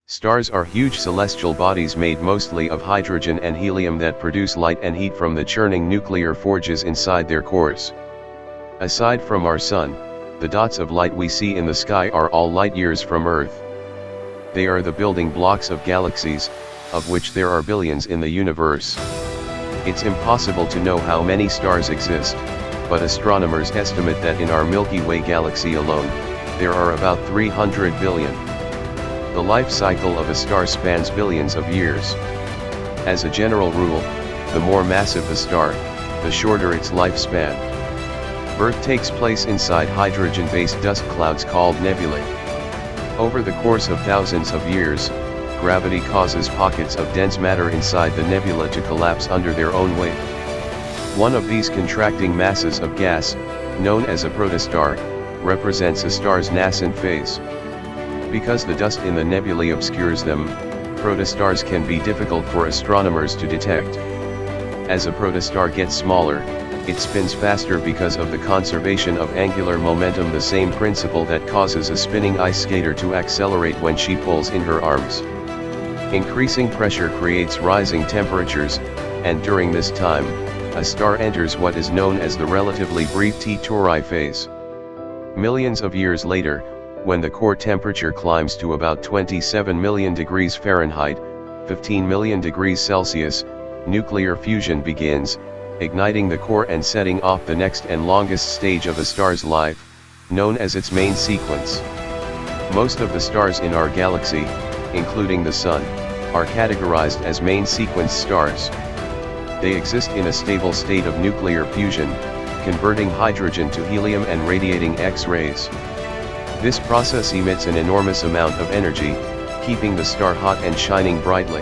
Stars are huge celestial bodies made mostly of hydrogen and helium that produce light and heat from the churning nuclear forges inside their cores. Aside from our Sun, the dots of light we see in the sky are all light years from Earth. They are the building blocks of galaxies, of which there are billions in the universe. It's impossible to know how many stars exist, but astronomers estimate that in our Milky Way galaxy alone, there are about 300 billion. The life cycle of a star spans billions of years. As a general rule, the more massive the star, the shorter its lifespan. Birth takes place inside hydrogen-based dust clouds called nebulae. Over the course of thousands of years, gravity causes pockets of dense matter inside the nebula to collapse under their own weight. One of these contracting masses of gas, known as a protostar, represents a star's nascent phase. Because the dust in the nebulae obscures them, protostars can be difficult for astronomers to detect. As a protostar gets smaller, it spins faster because of the conservation of angular momentum, the same principle that causes a spinning ice skater to accelerate when she pulls in her arms. Increasing pressure creates rising temperatures, and during this time, a star enters what is known as the relatively brief T-Tauri phase. Millions of years later, when the core temperature climbs to about 27 million degrees Fahrenheit, 15 million degrees Celsius, nuclear fusion begins, igniting the core and setting off the next and longest stage of a star's life, known as its main sequence. Most of the stars in our galaxy, including the Sun, are categorized as main sequence stars. They exist in a stable state of nuclear fusion, converting hydrogen to helium and radiating X-rays. This process emits an enormous amount of energy, keeping the star hot and shining brightly.